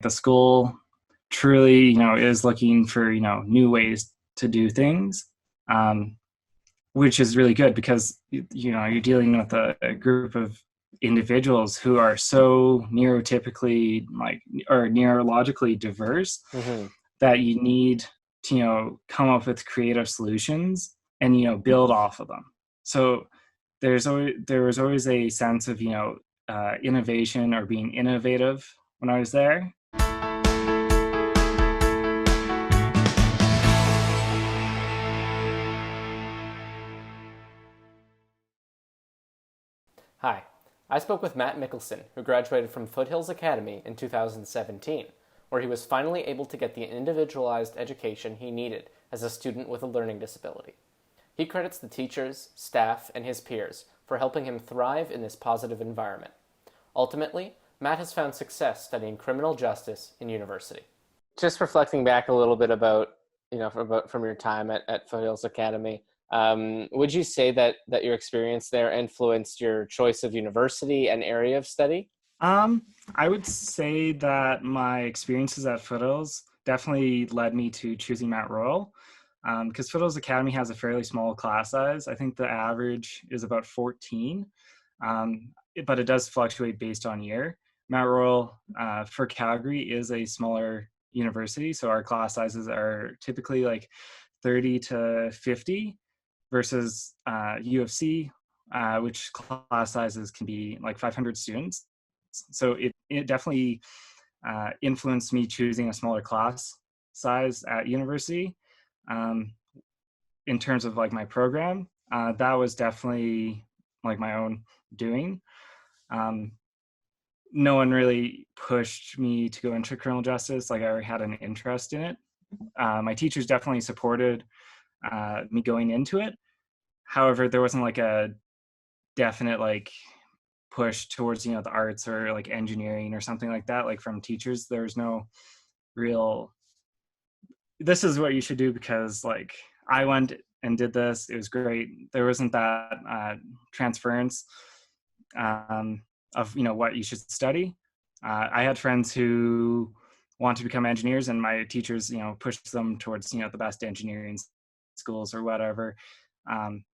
the school truly, is looking for, new ways to do things, which is really good because, you're dealing with a group of individuals who are so neurotypically or neurologically diverse Hmm. that you need to, come up with creative solutions and, build off of them. So there was always a sense of, innovation or being innovative when I was there. Hi, I spoke with Matt Mickelson, who graduated from Foothills Academy in 2017, where he was finally able to get the individualized education he needed as a student with a learning disability. He credits the teachers, staff, and his peers for helping him thrive in this positive environment. Ultimately, Matt has found success studying criminal justice in university. Just reflecting back a little bit about, from your time at Foothills Academy, would you say that your experience there influenced your choice of university and area of study? Um, I would say that my experiences at Foothills definitely led me to choosing Mount Royal, because Foothills Academy has a fairly small class size. I think the average is about 14, but it does fluctuate based on year. Mount Royal, for Calgary, is a smaller university, so our class sizes are typically like 30 to 50 versus U of C, which class sizes can be like 500 students. So it definitely influenced me choosing a smaller class size at university. Um, in terms of like my program, that was definitely like my own doing. Um, no one really pushed me to go into criminal justice. Like I already had an interest in it. My teachers definitely supported me going into it. However, there wasn't like a definite like push towards the arts or like engineering or something like that, like from teachers. There was no real, this is what you should do because like I went and did this, it was great. There wasn't that transference of what you should study. I had friends who want to become engineers and my teachers pushed them towards the best engineering schools or whatever.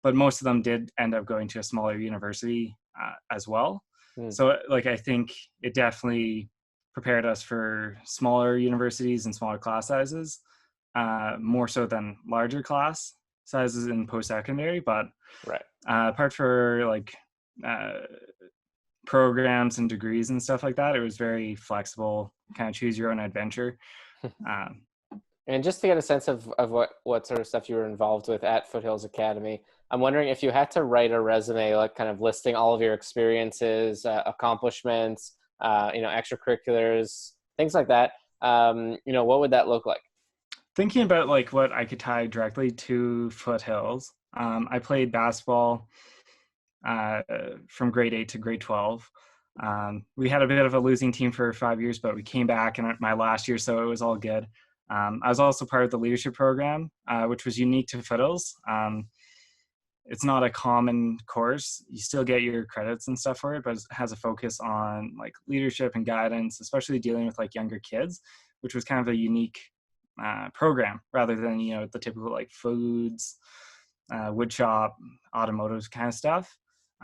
But most of them did end up going to a smaller university as well. Hmm. So like I think it definitely prepared us for smaller universities and smaller class sizes, more so than larger class sizes in post-secondary. But Right. apart for like uh, programs and degrees and stuff like that, it was very flexible, kind of choose your own adventure. Um, And just to get a sense of what sort of stuff you were involved with at Foothills Academy, I'm wondering if you had to write a resume, like kind of listing all of your experiences, accomplishments, extracurriculars, things like that. What would that look like? Thinking about like what I could tie directly to Foothills, I played basketball uh, from grade 8 to grade 12. We had a bit of a losing team for 5 years, but we came back in my last year, so it was all good. I was also part of the leadership program, which was unique to Foothills. It's not a common course. You still get your credits and stuff for it, but it has a focus on like leadership and guidance, especially dealing with like younger kids, which was kind of a unique program rather than the typical like foods, wood shop, automotive kind of stuff.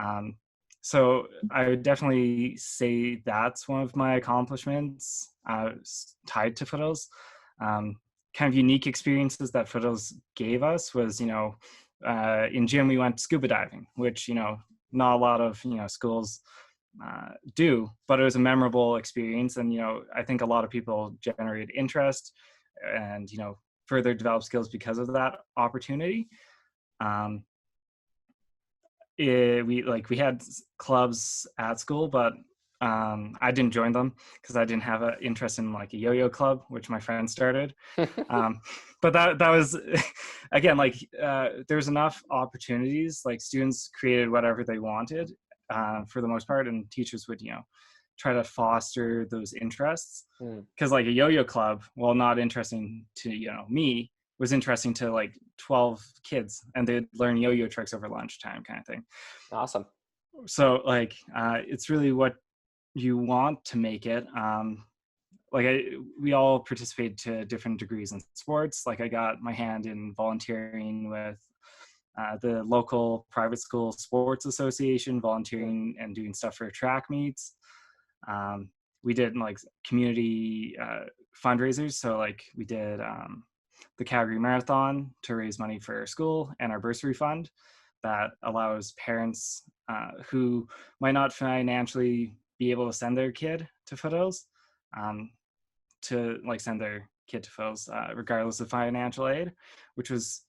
Um, so I would definitely say that's one of my accomplishments tied to Foothills. Um, kind of unique experiences that Foothills gave us was, in gym we went scuba diving, which not a lot of schools do, but it was a memorable experience, and I think a lot of people generated interest and further develop skills because of that opportunity. Um, we had clubs at school, but I didn't join them because I didn't have an interest in like a yo-yo club, which my friend started. Um, but that was again like there's enough opportunities. Like students created whatever they wanted for the most part, and teachers would try to foster those interests. Hmm. Because like a yo-yo club, while not interesting to me, was interesting to like 12 kids, and they'd learn yo-yo tricks over lunchtime kind of thing. Awesome. So like it's really what you want to make it. we all participate to different degrees in sports. Like I got my hand in volunteering with the local private school sports association, volunteering and doing stuff for track meets. We did like community fundraisers. So like we did the Calgary Marathon to raise money for our school, and our bursary fund that allows parents who might not financially be able to send their kid to Foothills to like send their kid to Foothills regardless of financial aid, which was,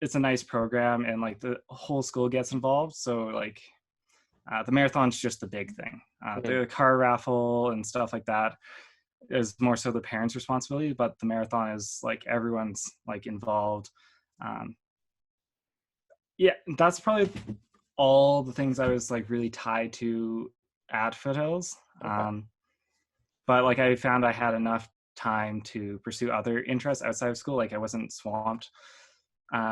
it's a nice program, and like the whole school gets involved. So like the marathon's just the big thing. The car raffle and stuff like that is more so the parents' responsibility, but the marathon is like everyone's like involved. Yeah, that's probably all the things I was like really tied to at Foothills. Okay. But like I found I had enough time to pursue other interests outside of school. Like I wasn't swamped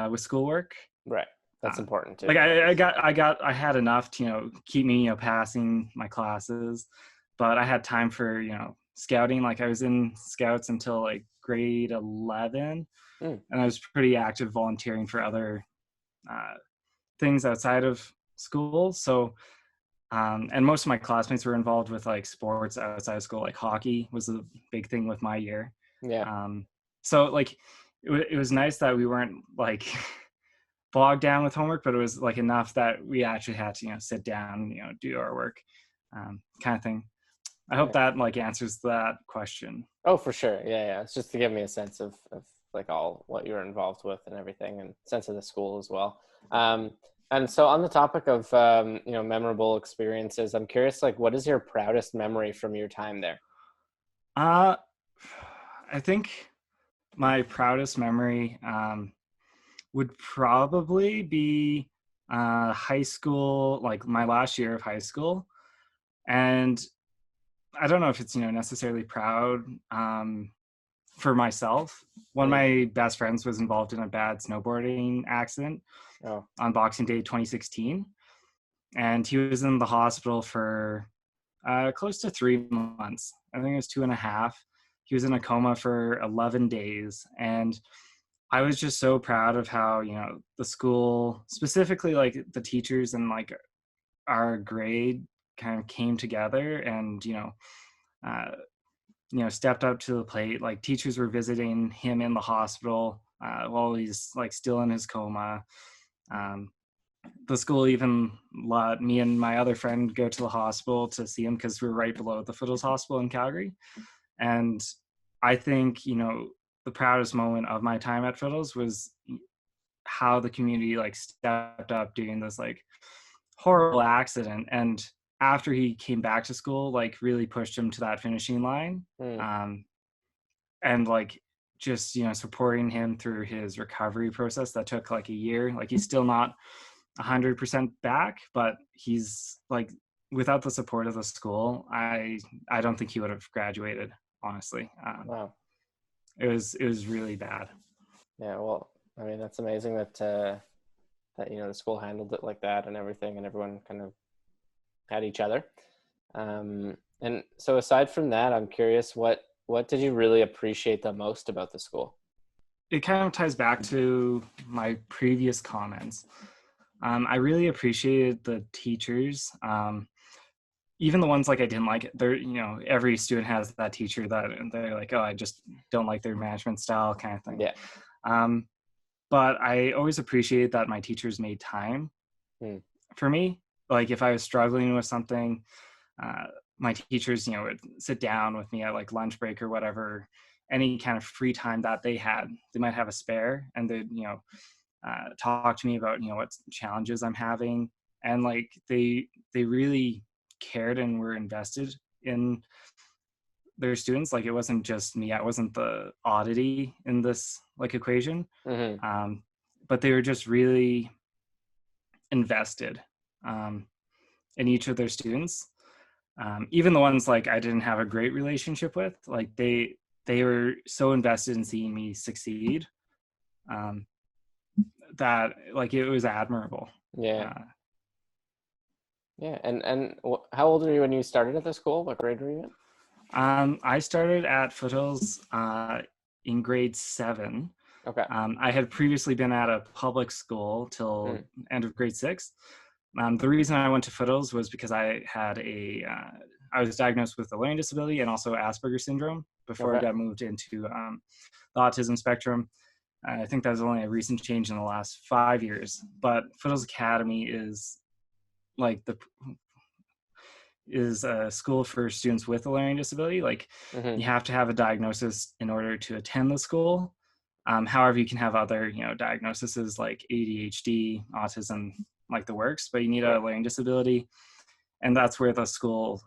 with schoolwork. Right. That's important too. Like I had enough to, keep me, passing my classes, but I had time for, scouting. Like I was in scouts until like grade 11, and I was pretty active volunteering for other things outside of school. So, and most of my classmates were involved with like sports outside of school, like hockey was a big thing with my year. Yeah. So like it was nice that we weren't like bogged down with homework, but it was like enough that we actually had to, sit down, do our work, kind of thing. I hope that like answers that question. Oh, for sure. Yeah, yeah. It's just to give me a sense of like all what you're involved with and everything, and sense of the school as well. And so on the topic of memorable experiences, I'm curious, like, what is your proudest memory from your time there? I think my proudest memory would probably be high school, like my last year of high school. And I don't know if it's, necessarily proud for myself. One of my best friends was involved in a bad snowboarding accident on Boxing Day 2016. And he was in the hospital for close to 3 months. I think it was 2.5. He was in a coma for 11 days. And I was just so proud of how, the school, specifically like the teachers and like our grade kind of came together and, stepped up to the plate. Like teachers were visiting him in the hospital while he's like still in his coma. The school even let me and my other friend go to the hospital to see him because we were right below the Foothills Hospital in Calgary. And I think, the proudest moment of my time at Foothills was how the community like stepped up during this like horrible accident. And after he came back to school, like really pushed him to that finishing line. And like just, supporting him through his recovery process that took like a year. Like he's still not 100% back, but he's like, without the support of the school, I don't think he would have graduated, honestly. Wow. It was really bad. Yeah, well, I mean, that's amazing that the school handled it like that and everything, and everyone kind of had each other. And so aside from that, I'm curious, what did you really appreciate the most about the school? It kind of ties back to my previous comments. I really appreciated the teachers. Even the ones like I didn't like, they're, every student has that teacher that they're like, oh, I just don't like their management style kind of thing. Yeah. But I always appreciate that my teachers made time for me. Like if I was struggling with something, my teachers, would sit down with me at like lunch break or whatever, any kind of free time that they had. They might have a spare, and they'd, talk to me about, what challenges I'm having. And like they really cared and were invested in their students. Like it wasn't just me, I wasn't the oddity in this like equation. But they were just really invested in each of their students. Even the ones like I didn't have a great relationship with, like they were so invested in seeing me succeed that like it was admirable. Yeah. Yeah. And how old were you when you started at the school? What grade were you in? I started at Foothills in grade 7. Okay. I had previously been at a public school till end of grade 6. The reason I went to Foothills was because I was diagnosed with a learning disability and also Asperger's syndrome before I Okay. got moved into the autism spectrum. I think that was only a recent change in the last 5 years. But Foothills Academy like the is a school for students with a learning disability. Like Mm-hmm. you have to have a diagnosis in order to attend the school. However, you can have other, diagnoses like ADHD, autism, like the works, but you need a Right. learning disability, and that's where the school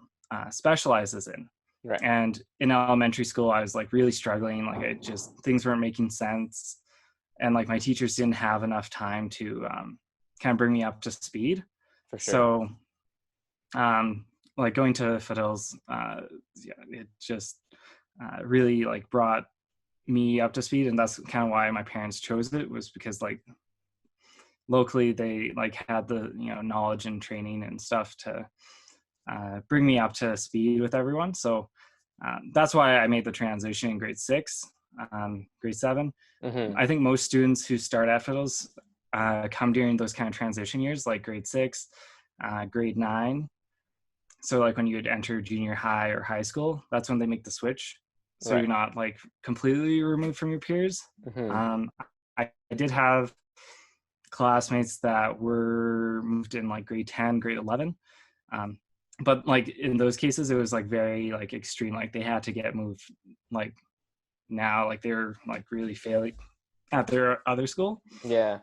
specializes in. Right. And in elementary school, I was like really struggling. Like things weren't making sense, and like my teachers didn't have enough time to kind of bring me up to speed. For sure. So like going to Foothills, it just really like brought me up to speed, and that's kind of why my parents chose it, was because like locally they like had the knowledge and training and stuff to bring me up to speed with everyone. So that's why I made the transition in grade 6, grade 7. Mm-hmm. I think most students who start at Foothills come during those kind of transition years, like grade 6, grade 9. So like when you would enter junior high or high school, that's when they make the switch. So Right. you're not like completely removed from your peers. Mm-hmm. I did have classmates that were moved in like grade 10, grade 11. But like in those cases, it was like very like extreme. Like they had to get moved like now, like they were like really failing at their other school. Yeah.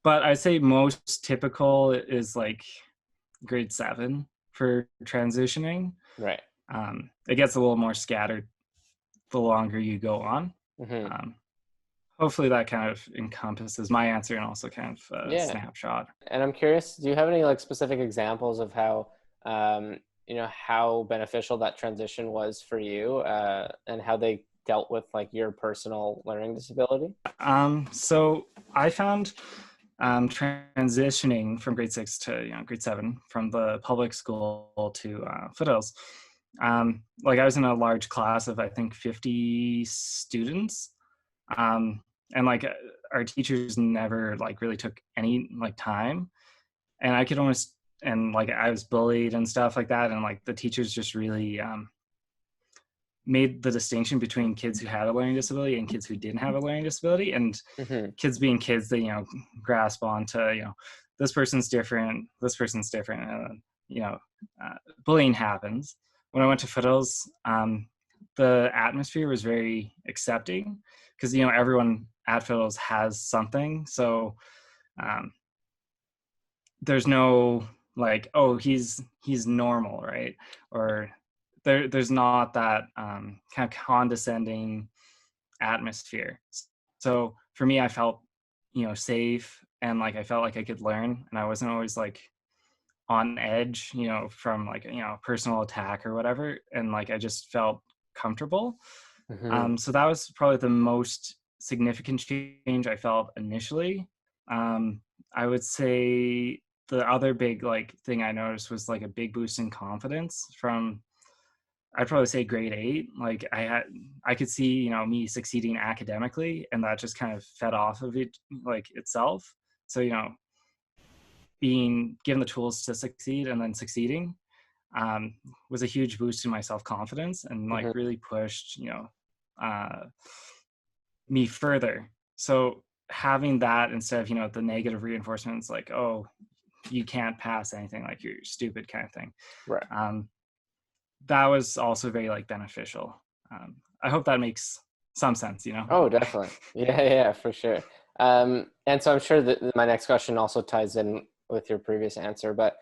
But I'd say most typical is like grade 7 for transitioning. Right. It gets a little more scattered the longer you go on. Mm-hmm. Hopefully that kind of encompasses my answer and also kind of a Yeah. snapshot. And I'm curious, do you have any like specific examples of how how beneficial that transition was for you, and how they dealt with like your personal learning disability? So I found transitioning from grade 6 to grade 7 from the public school to Foothills. Like I was in a large class of I think 50 students, and like our teachers never like really took any like time, and I could almost and like I was bullied and stuff like that, and like the teachers just really made the distinction between kids who had a learning disability and kids who didn't have a learning disability, and Mm-hmm. kids being kids, they grasp onto this person's different, and bullying happens. When I went to Foothills, the atmosphere was very accepting because everyone at Foothills has something, so um, there's no like, oh, he's normal, right? Or there's not that kind of condescending atmosphere. So for me, I felt safe, and like I felt like I could learn, and I wasn't always like on edge from like personal attack or whatever, and like I just felt comfortable. Mm-hmm. So that was probably the most significant change I felt initially. I would say the other big like thing I noticed was like a big boost in confidence from, I'd probably say grade 8. Like I could see me succeeding academically, and that just kind of fed off of it like itself. So being given the tools to succeed and then succeeding was a huge boost in my self-confidence, and like Mm-hmm. really pushed uh, me further. So having that instead of the negative reinforcements like, oh, you can't pass anything, like you're stupid kind of thing, Right. that was also very like beneficial. I hope that makes some sense. Oh, definitely. Yeah, yeah, for sure. And so I'm sure that my next question also ties in with your previous answer, but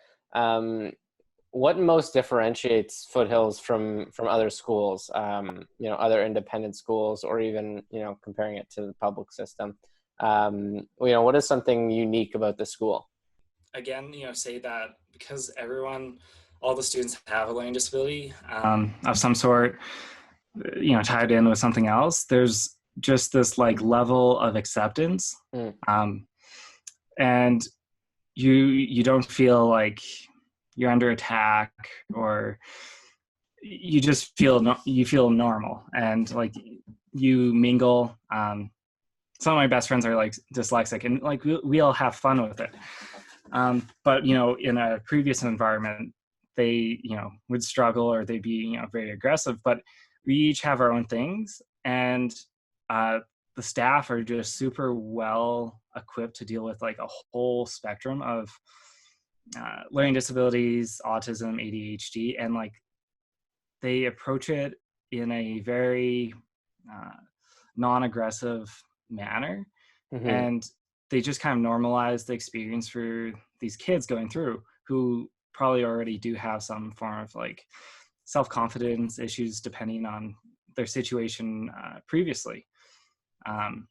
what most differentiates Foothills from other schools, other independent schools, or even, comparing it to the public system? What is something unique about the school? Again, say that because all the students have a learning disability of some sort, tied in with something else, there's just this like level of acceptance, Mm, and you don't feel like you're under attack, or you just feel you feel normal, and like you mingle. Some of my best friends are like dyslexic, and like we all have fun with it. But in a previous environment, they would struggle, or they'd be very aggressive. But we each have our own things, and the staff are just super well equipped to deal with like a whole spectrum of learning disabilities, autism, ADHD, and like they approach it in a very uh, non-aggressive manner, Mm-hmm. and they just kind of normalize the experience for these kids going through, who probably already do have some form of like self-confidence issues depending on their situation previously. um,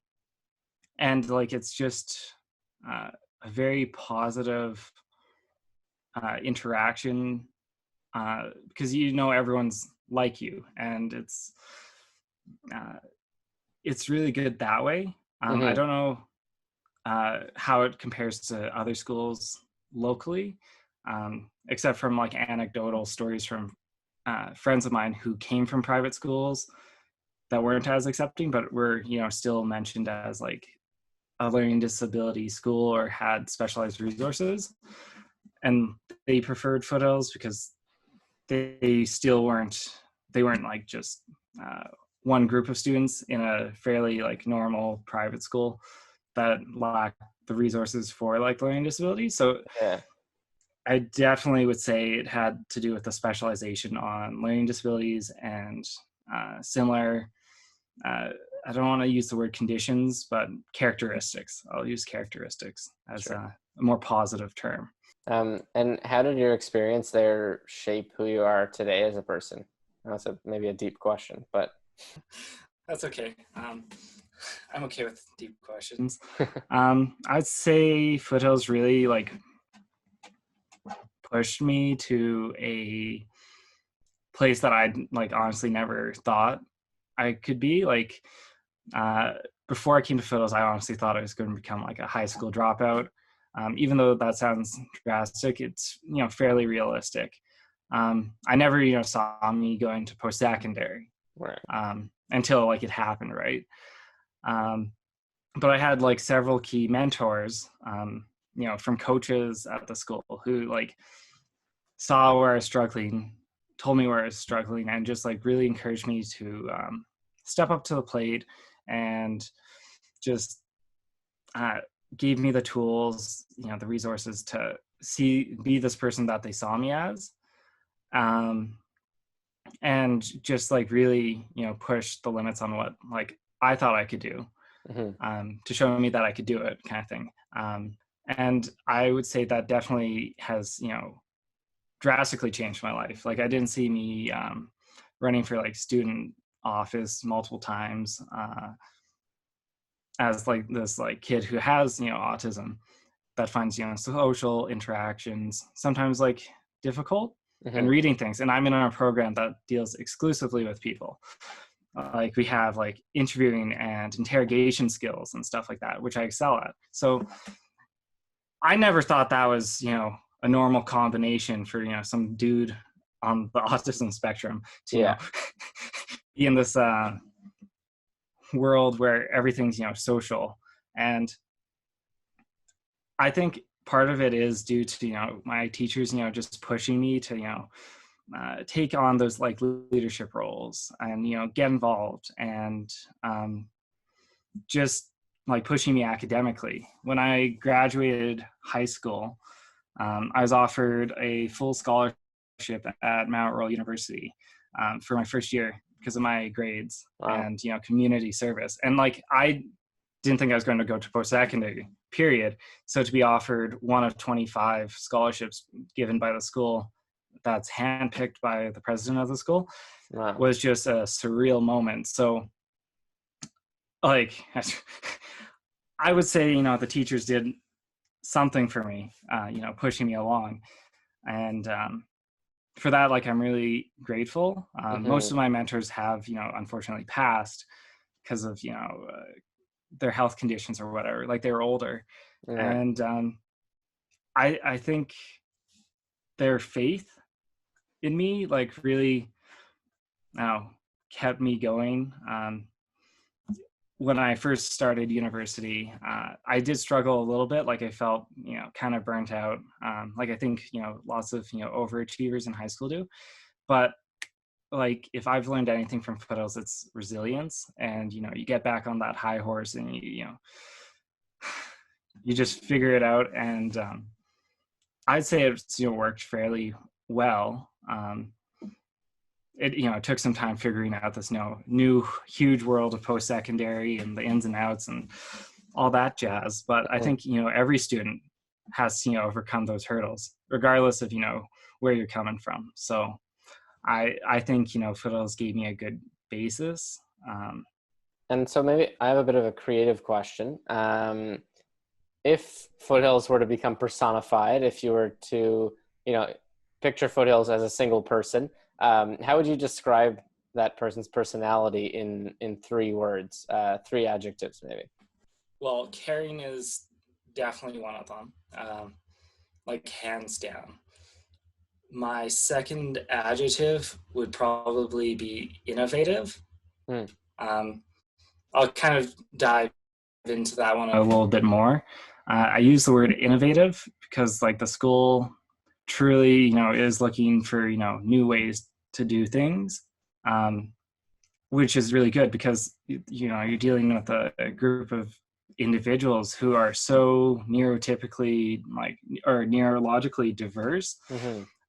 and like it's just a very positive interaction, because everyone's like you, and uh, it's really good that way. I Mm-hmm. don't know how it compares to other schools locally, except from like anecdotal stories from friends of mine who came from private schools that weren't as accepting, but were still mentioned as like a learning disability school or had specialized resources, and they preferred Foothills because they still weren't like just uh, one group of students in a fairly like normal private school that lacked the resources for like learning disabilities. So Yeah. I definitely would say it had to do with the specialization on learning disabilities and similar. Uh, I don't want to use the word conditions, but characteristics. I'll use characteristics as Sure. a more positive term. And how did your experience there shape who you are today as a person? That's maybe a deep question, but That's okay. I'm okay with deep questions. I'd say Foothills really like pushed me to a place that I'd like honestly never thought I could be. Like uh, before I came to Foothills, I honestly thought I was going to become like a high school dropout. Even though that sounds drastic, it's fairly realistic. I never saw me going to post secondary right. until like it happened, right? Um, but I had like several key mentors, from coaches at the school who like saw where I was struggling, told me where I was struggling, and just like really encouraged me to step up to the plate, and just uh, gave me the tools, the resources to be this person that they saw me as, um, and just like really, push the limits on what like I thought I could do, Mm-hmm. to show me that I could do it, kind of thing. And I would say that definitely has, drastically changed my life. Like I didn't see me running for like student office multiple times as like this like kid who has autism that finds social interactions sometimes like difficult, and Mm-hmm. reading things. And I'm in a program that deals exclusively with people. Like we have like interviewing and interrogation skills and stuff like that, which I excel at. So I never thought that was a normal combination for some dude on the autism spectrum to Yeah. be in this world where everything's social. And I think part of it is due to my teachers just pushing me to take on those like leadership roles, and get involved, and just like pushing me academically. When I graduated high school, I was offered a full scholarship at Mount Royal University for my first year because of my grades Wow. and community service. And like I didn't think I was going to go to post-secondary, period. So to be offered one of 25 scholarships given by the school that's handpicked by the president of the school Wow. was just a surreal moment. So like I would say the teachers did something for me, pushing me along. And for that, like I'm really grateful. Most Mm-hmm. of my mentors have unfortunately passed because of their health conditions or whatever, like they were older. Yeah. And I think their faith in me like really kept me going. When I first started university, I did struggle a little bit. Like I felt, kind of burnt out. Like I think, lots of, overachievers in high school do. But like if I've learned anything from Foothills, it's resilience. And, you get back on that high horse and you just figure it out. And I'd say it's, worked fairly well. It took some time figuring out this new huge world of post-secondary and the ins and outs and all that jazz. But I think, every student has to, overcome those hurdles, regardless of, where you're coming from. So I think, Foothills gave me a good basis. And so maybe I have a bit of a creative question. If Foothills were to become personified, if you were to, picture Foothills as a single person, how would you describe that person's personality in 3 words, 3 adjectives maybe? Well, caring is definitely one of them, like hands down. My second adjective would probably be innovative. I'll kind of dive into that one a little bit more. I use the word innovative because like the school truly, is looking for, new ways to do things, which is really good because, you're dealing with a group of individuals who are so neurotypically or neurologically diverse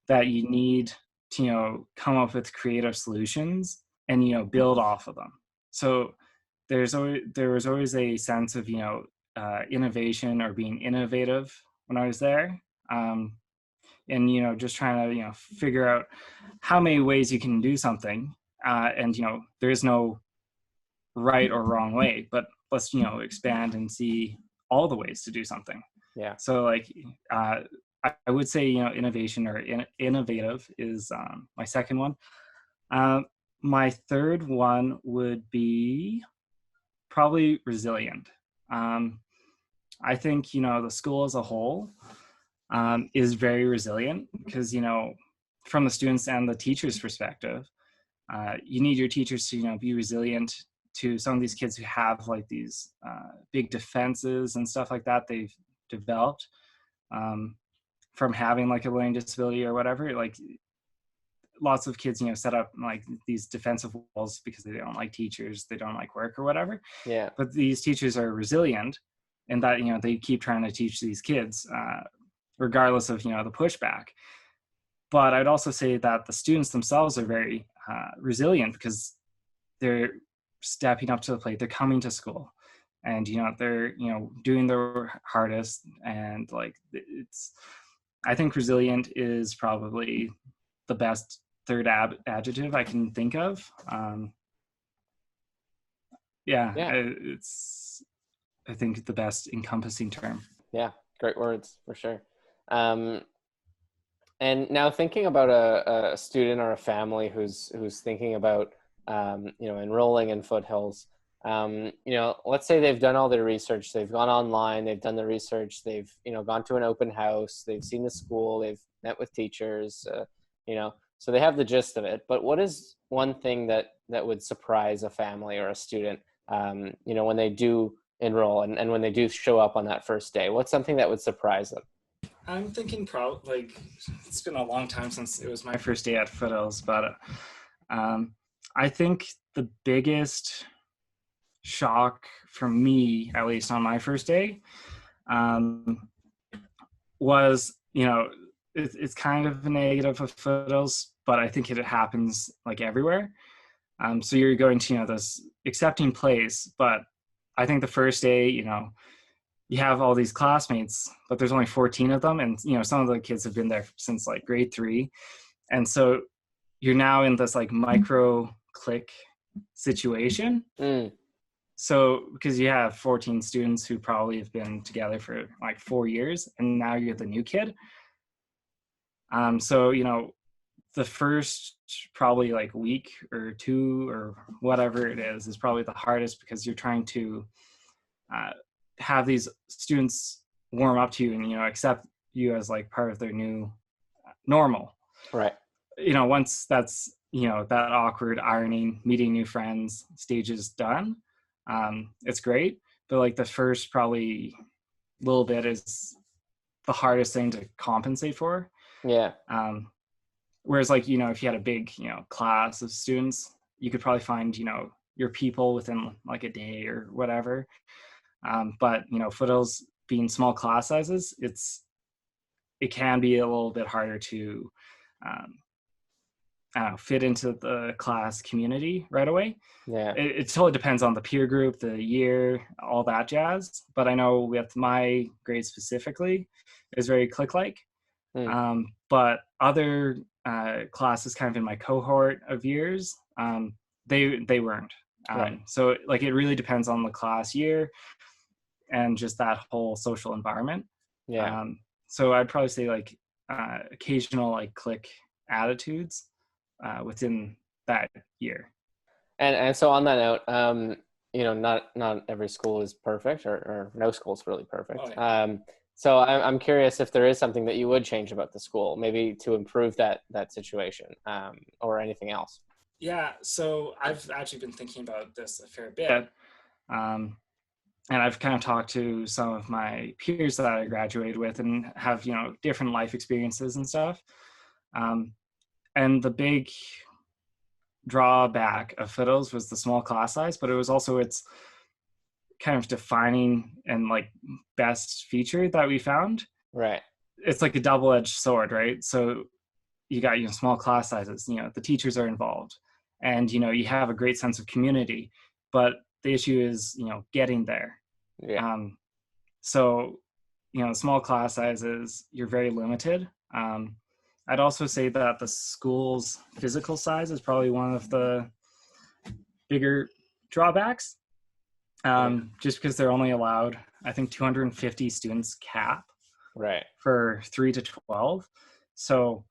that you need to, come up with creative solutions and, build off of them. So there was always a sense of, innovation or being innovative when I was there. And just trying to figure out how many ways you can do something, and there is no right or wrong way, but let's expand and see all the ways to do something. So like I would say innovation or innovative is my second one. My third one would be probably resilient. I think the school as a whole is very resilient because, from the students and the teachers' perspective, you need your teachers to, be resilient to some of these kids who have like these big defenses and stuff like that they've developed from having like a learning disability or whatever. Like lots of kids, set up like these defensive walls because they don't like teachers, they don't like work or whatever. Yeah. But these teachers are resilient in that, they keep trying to teach these kids regardless of, the pushback. But I'd also say that the students themselves are very resilient because they're stepping up to the plate. They're coming to school and, they're, doing their hardest. And like, I think resilient is probably the best third adjective I can think of. It's, I think, the best encompassing term. Yeah, great words for sure. And now thinking about a student or a family who's thinking about enrolling in Foothills, let's say they've done all their research, they've gone online, they've done the research, they've gone to an open house, they've seen the school, they've met with teachers, so they have the gist of it. But what is one thing that would surprise a family or a student, when they do enroll and when they do show up on that first day? What's something that would surprise them? I'm thinking probably, like, it's been a long time since it was my first day at Foothills, but I think the biggest shock for me, at least on my first day, was, it's kind of a negative of Foothills, but I think it happens like everywhere. So you're going to, this accepting place, but I think the first day, you have all these classmates, but there's only 14 of them. And, some of the kids have been there since like grade 3. And so you're now in this like micro clique situation. So because you have 14 students who probably have been together for like 4 years, and now you're the new kid. So, the first probably like week or 2 or whatever it is probably the hardest because you're trying to have these students warm up to you and, accept you as like part of their new normal. Right. Once that's that awkward ironing, meeting new friends stage is done, it's great. But like the first probably little bit is the hardest thing to compensate for. Yeah. Whereas like, if you had a big, class of students, you could probably find, your people within like a day or whatever. But, Foothills being small class sizes, it can be a little bit harder to fit into the class community right away. Yeah. It totally depends on the peer group, the year, all that jazz. But I know with my grade specifically, it's very click-like. But other classes kind of in my cohort of years, they weren't. Right. So like it really depends on the class year and just that whole social environment. Yeah. So I'd probably say like occasional like click attitudes within that year. And so on that note, not every school is perfect, or no school is really perfect. Oh, yeah. So I'm curious if there is something that you would change about the school, maybe to improve that situation, or anything else. Yeah, so I've actually been thinking about this a fair bit. And I've kind of talked to some of my peers that I graduated with and have, different life experiences and stuff. And the big drawback of Foothills was the small class size, but it was also its kind of defining and like best feature that we found. Right. It's like a double-edged sword, right? So you got, small class sizes, the teachers are involved, and, you have a great sense of community, but the issue is, getting there. Yeah. So, small class sizes, you're very limited. I'd also say that the school's physical size is probably one of the bigger drawbacks, just because they're only allowed, I think, 250 students cap Right. for 3 to 12. So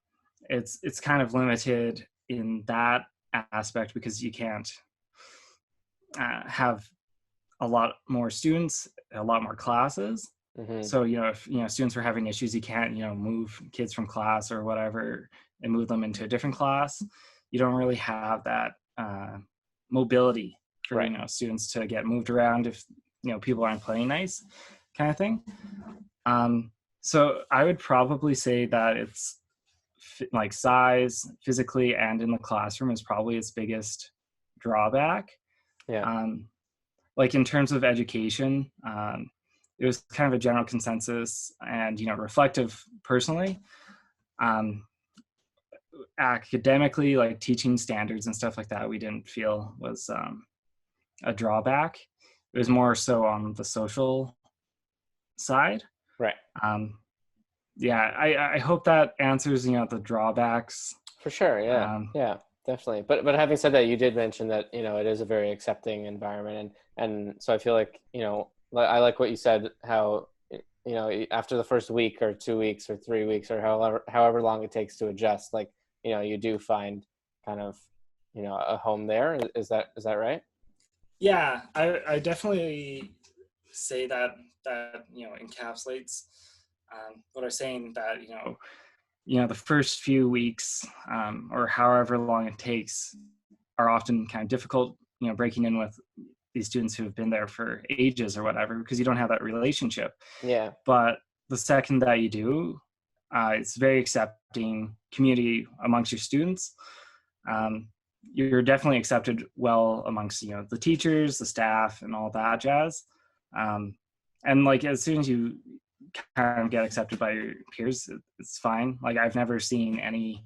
it's kind of limited in that aspect because you can't have a lot more students, a lot more classes. Mm-hmm. So, if, students were having issues, you can't, move kids from class or whatever and move them into a different class. You don't really have that mobility for, Right. students to get moved around if, people aren't playing nice kind of thing. So I would probably say that it's like size physically and in the classroom is probably its biggest drawback. Yeah. Like in terms of education, it was kind of a general consensus and, reflective personally. Academically, like teaching standards and stuff like that, we didn't feel was a drawback. It was more so on the social side. Right. Yeah, I hope that answers, the drawbacks. For sure. Yeah. Yeah, definitely. But having said that, you did mention that, it is a very accepting environment. And so I feel like, I like what you said, how, after the first week or 2 weeks or 3 weeks or however long it takes to adjust, like, you do find kind of, a home there. Is that right? Yeah, I definitely say that encapsulates what I was saying, that, the first few weeks or however long it takes are often kind of difficult, breaking in with these students who have been there for ages or whatever, because you don't have that relationship. Yeah. But the second that you do, it's very accepting community amongst your students. You're definitely accepted well amongst, the teachers, the staff, and all that jazz. And like, as soon as you kind of get accepted by your peers, it's fine. Like, I've never seen any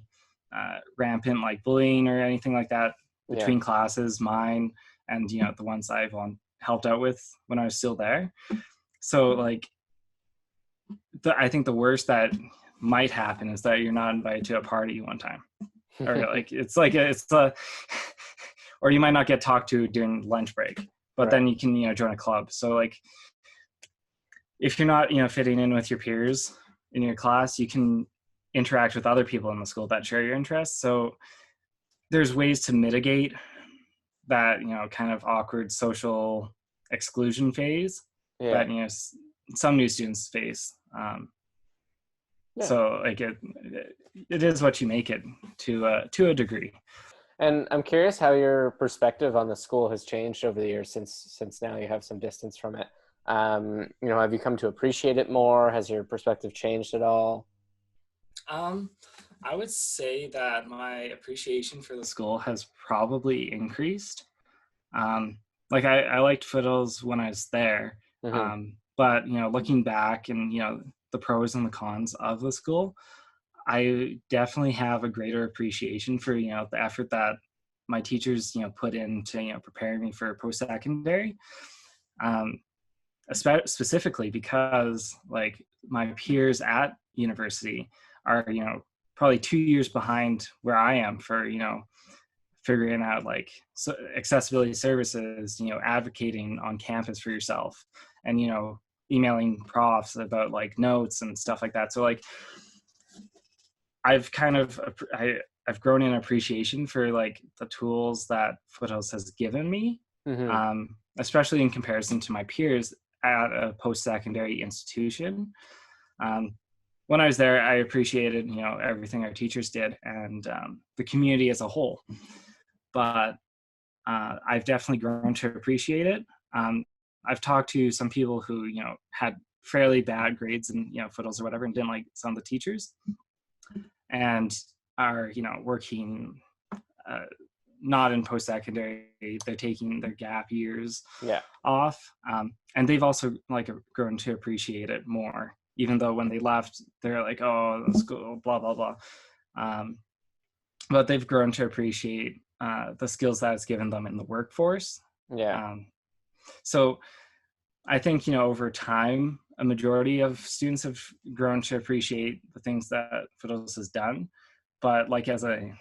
rampant like bullying or anything like that between classes, mine and, the ones I've helped out with when I was still there. So like, I think the worst that might happen is that you're not invited to a party one time, or like it's or you might not get talked to during lunch break, but then you can, join a club. So like, if you're not, fitting in with your peers in your class, you can interact with other people in the school that share your interests. So there's ways to mitigate that, kind of awkward social exclusion phase that, some new students face. So like it is what you make it to a degree. And I'm curious how your perspective on the school has changed over the years since now you have some distance from it. Have you come to appreciate it more? Has your perspective changed at all? Um, I would say that my appreciation for the school has probably increased. Um, like I liked Foothills when I was there, Hmm. but looking back and the pros and the cons of the school, I definitely have a greater appreciation for the effort that my teachers put into preparing me for post secondary. Um, specifically because like my peers at university are probably 2 years behind where I am for figuring out like accessibility services, advocating on campus for yourself, and emailing profs about like notes and stuff like that. So like I've kind of I've grown in appreciation for like the tools that Foothills has given me, Hmm. especially in comparison to my peers at a post-secondary institution. Um, when I was there, I appreciated everything our teachers did and the community as a whole. But I've definitely grown to appreciate it. I've talked to some people who had fairly bad grades in Foothills or whatever and didn't like some of the teachers and are working uh, not in post-secondary. They're taking their gap years Yeah. off, and they've also like grown to appreciate it more, even though when they left they're like, oh, the school, blah blah blah. um, but they've grown to appreciate the skills that it's given them in the workforce. Yeah. um, so I think over time a majority of students have grown to appreciate the things that Fiddles has done, but like as a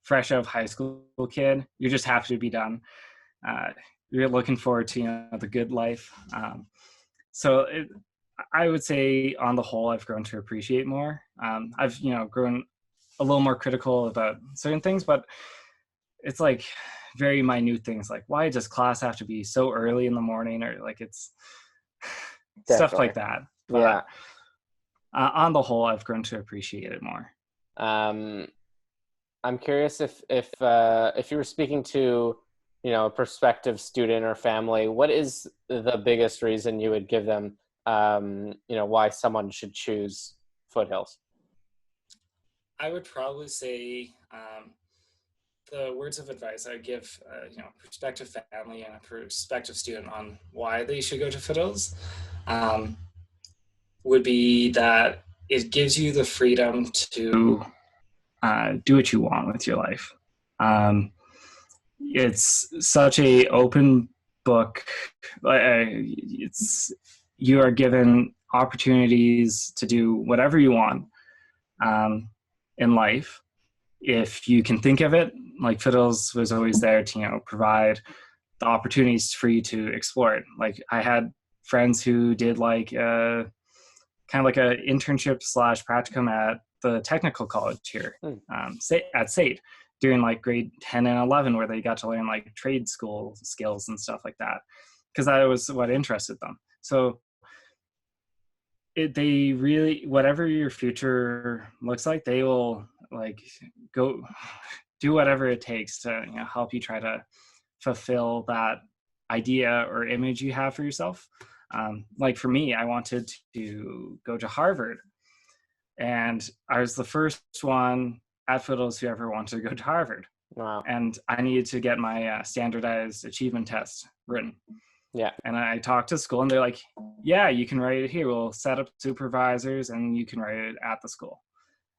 fresh out of high school kid, you're just happy to be done. uh, you're looking forward to the good life. So I would say on the whole I've grown to appreciate more. I've grown a little more critical about certain things, but it's like very minute things like why does class have to be so early in the morning, or like it's stuff Definitely. like that. Yeah. But on the whole I've grown to appreciate it more. Um, I'm curious if you were speaking to, a prospective student or family, what is the biggest reason you would give them, why someone should choose Foothills? I would probably say the words of advice I would give, prospective family and a prospective student on why they should go to Fiddles, um, would be that it gives you the freedom to do what you want with your life. It's such a open book. It's you are given opportunities to do whatever you want um, in life if you can think of it. Like Fiddles was always there to provide the opportunities for you to explore it. Like I had friends who did like kind of like a internship slash practicum at the technical college here, Hmm. at SAIT, during like grade 10 and 11, where they got to learn like trade school skills and stuff like that, because that was what interested them. So they really, whatever your future looks like, they will like go do whatever it takes to help you try to fulfill that idea or image you have for yourself. Like for me, I wanted to go to Harvard, and I was the first one at Fiddles who ever wanted to go to Harvard. Wow. And I needed to get my standardized achievement test written. Yeah. And I talked to school, and they're like, yeah, you can write it here. We'll set up supervisors and you can write it at the school.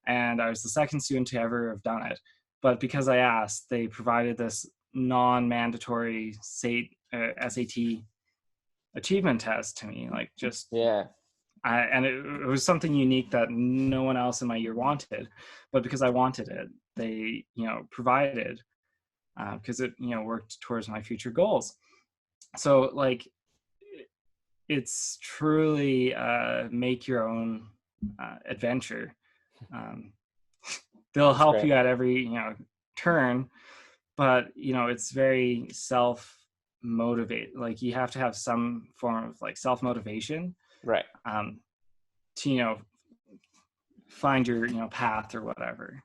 And I was the second student to ever have done it. But because I asked, they provided this non-mandatory SAT achievement test to me, like just Yeah. and it was something unique that no one else in my year wanted, but because I wanted it, they provided, because it worked towards my future goals. So like it's truly make your own adventure. Um, they'll That's help great. you at every turn, but it's very self motivate. Like you have to have some form of like self motivation, Right. to find your path or whatever.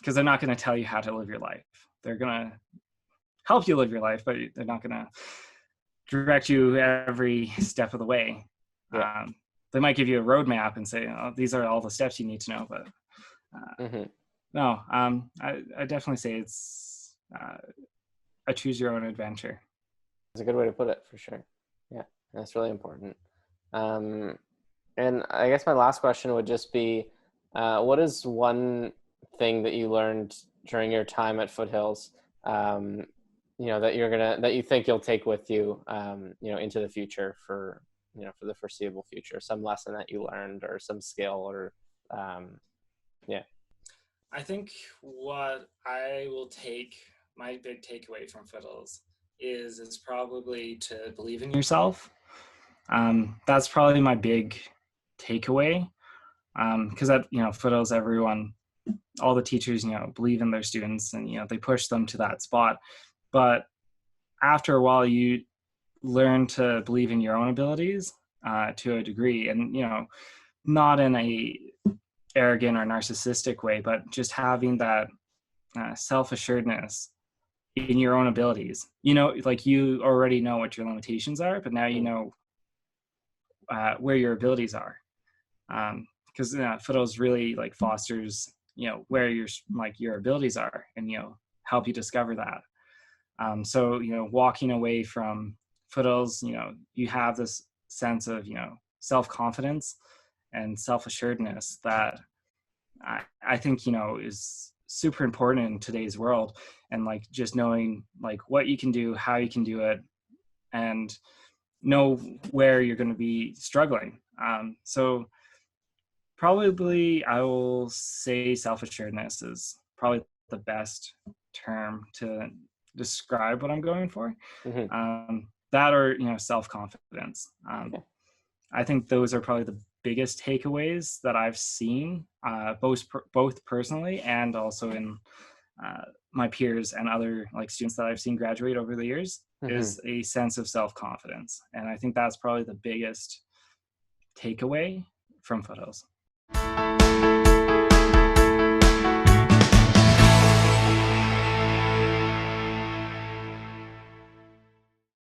because they're not going to tell you how to live your life. They're going to help you live your life, but they're not going to direct you every step of the way. Yeah. They might give you a roadmap and say, oh, these are all the steps you need to know, but no, I definitely say it's a choose your own adventure. That's a good way to put it, for sure. Yeah, that's really important. And I guess my last question would just be, what is one thing that you learned during your time at Foothills, that you think you'll take with you, into the future for the foreseeable future? Some lesson that you learned, or some skill, or yeah. I think what I will take, my big takeaway from Foothills is probably to believe in yourself. That's probably my big takeaway. Because at Foothills, everyone, all the teachers, believe in their students, and they push them to that spot. But after a while, you learn to believe in your own abilities to a degree, and not in a arrogant or narcissistic way, but just having that self-assuredness in your own abilities. Like you already know what your limitations are, but now you know where your abilities are. Because Foothills really like fosters where your abilities are, and help you discover that. So walking away from Foothills, you have this sense of self-confidence and self-assuredness that I think is super important in today's world, and like just knowing like what you can do, how you can do it, and know where you're going to be struggling. So probably I will say self-assuredness is probably the best term to describe what I'm going for. That, or self-confidence. I think those are probably the biggest takeaways that I've seen, both personally and also in my peers and other like students that I've seen graduate over the years, is a sense of self-confidence. And I think that's probably the biggest takeaway from Foothills.